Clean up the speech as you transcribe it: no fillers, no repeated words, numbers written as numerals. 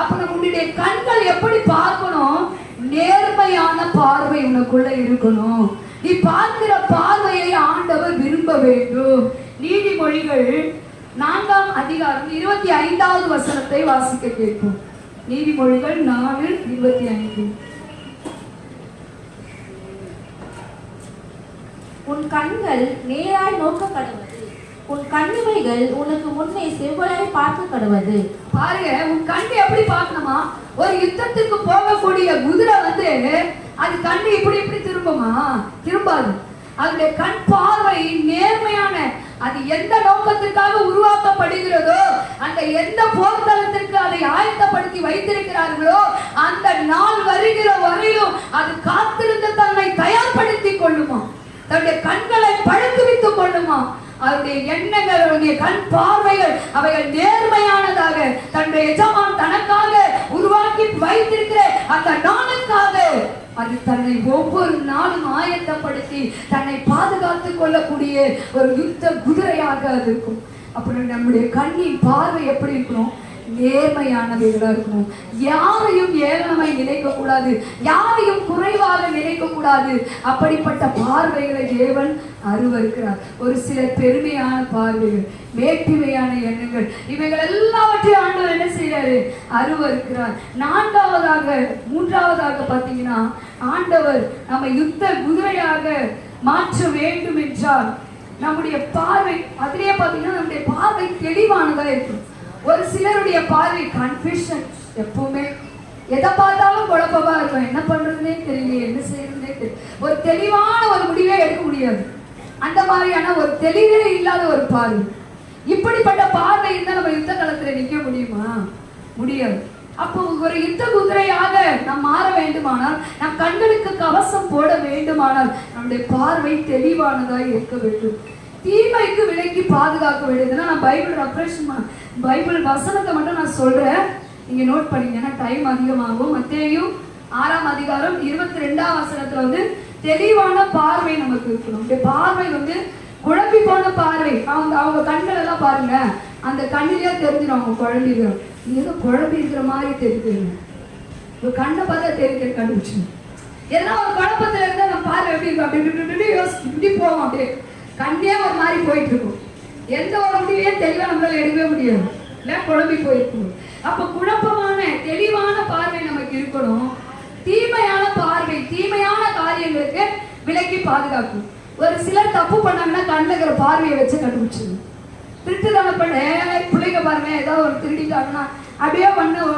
அப்ப நம்முடைய கண்கள் எப்படி பார்க்கணும்? நேர்மையான பார்வை உனக்குள்ள இருக்கணும். நீ பார்க்கிற பார்வையை ஆண்டவர் விரும்ப வேண்டும். நீதிமொழிகள் 4ஆம் அதிகாரம் 25வது வசனத்தை வாசிக்க கேட்போம். நீதிமொழிகள் 4:25. உன் கண்கள் நேராய் நோக்க கடவது, உன் கண்ணிமைகள் உனக்கு முன்னே செவ்வாய் பார்க்க கடவது. பாருங்க, உன் கண்ணு எப்படி பார்க்கணுமா? ஒரு யுத்தத்துக்கு போகக்கூடிய குதிரை அது கண்ணு இப்படி இப்படி திரும்புமா? திரும்பாது. அதனுடைய கண் பார்வை நேர்மையான, அது எந்த நோக்கத்திற்காக உருவாக்கப்படுகிறதோ, அந்த எந்த போர்க்களத்திற்கு அதை ஆயத்தப்படுத்தி வைத்திருக்கிறார்களோ, அந்த நாள் வருகிற வரையிலும் அது காத்திருந்து தன்னை தயார்படுத்திக் கொள்ளுமா, தன்னுடைய கண்களை பழக்குவித்துக் கொள்ளுமா. அவருடைய எண்ணங்கள், அவருடைய கண் பார்வைகள் அவைகள் நேர்மையானதாக, தன்னுடைய எஜமான் தனக்காக உருவாக்கி வைத்திருக்கிற அந்த நாளுக்காக அது தன்னை ஒவ்வொரு நாளும் ஆயத்தப்படுத்தி தன்னை பாதுகாத்துக் கொள்ளக்கூடிய ஒரு யுத்த குதிரையாக அது இருக்கும். அப்புறம் நம்முடைய கண்ணின் பார்வை எப்படி இருக்கணும்? நேர்மையானவைகளா இருக்கணும். யாரையும் ஏளனமை நினைக்க கூடாது, யாரையும் குறைவாக நினைக்க கூடாது. அப்படிப்பட்ட பார்வைகளை தேவன் அருவருக்கிறார். ஒரு சில பெருமையான பார்வைகள், வேற்றுமையான எண்ணங்கள், இவைகள் எல்லாவற்றையும் ஆண்டவர் என்ன செய்யறாரு? அருவருக்கிறார். மூன்றாவதாக பாத்தீங்கன்னா, ஆண்டவர் நம்ம யுத்த குதிரையாக மாற்ற வேண்டும் என்றால் நம்முடைய பார்வை, அதிலே பாத்தீங்கன்னா நம்முடைய பார்வை தெளிவானதா இருக்கும். ஒரு சிலருடைய பார்வை கன்ஃபியூஷன், எப்பவுமே எதை பார்த்தாலும் குழப்பமா இருக்கும். என்ன பண்றதுன்னே தெரியல, என்ன செய்யறதுன்னே தெரியல, ஒரு தெளிவான ஒரு முடிவே எடுக்க முடியாது. அந்த மாதிரியான ஒரு தெளிவே இல்லாத ஒரு பார்வை. இப்படிப்பட்ட பார்வை இருந்தா நம்ம யுத்த களத்துல நிக்க முடியுமா? முடியாது. அப்போ ஒரு யுத்த குதிரையாக நாம் மாற வேண்டுமானால், நம் கண்களுக்கு கவசம் போட வேண்டுமானால், நம்முடைய பார்வை தெளிவானதாக இருக்க வேண்டும். தீமைக்கு விலக்கி பாதுகாக்க வேண்டியதுன்னா, நான் பைபிள் வசனத்தை மட்டும் நான் சொல்றேன், நீங்க நோட் பண்ணீங்க, ஏன்னா டைம் அதிகமாகும். மத்தேயு 6ஆம் அதிகாரம் 22ஆம் வசனத்துல தெளிவான பார்வை நமக்கு இருக்கணும். பார்வை குழம்பி போன பார்வை. அவங்க கண்கள் எல்லாம் பாருங்க, அந்த கண்ணிலேயே தெரிஞ்சிடும் அவங்க குழம்பி இருக்கிறோம். நீங்க ஏதோ குழம்பி இருக்கிற மாதிரி தெரிஞ்சுருங்க, ஒரு கண்ணை பார்த்தா தெரிஞ்சு கண்டுபிடிச்சிடும். ஏன்னா ஒரு குழப்பத்துல இருந்தா நம்ம பார்வை எப்படி இருக்கும்? அப்படி இப்படி போவோம், அப்படியே கண்ணே ஒரு மாதிரி போயிட்டு இருக்கும். எந்த ஒரு முடிவையும் தெளிவா நம்மளால எடுக்கவே முடியாது, இல்ல குழம்பி போயிருக்கும். அப்ப குழப்பமான தெளிவான பார்வை நமக்கு இருக்கணும். தீமையான பார்வை தீமையான காரியங்களுக்கு விலக்கி பாதுகாக்கும். ஒரு சிலர் தப்பு பண்ணாங்கன்னா கண்ணுல இருக்கிற பார்வையை வச்சு கண்டுபிடிச்சிருங்க. திருட்டுத்தனம் பண்ண பிள்ளைங்க பாருங்க, ஏதாவது ஒரு திருடிட்டாங்கன்னா அப்படியே பண்ண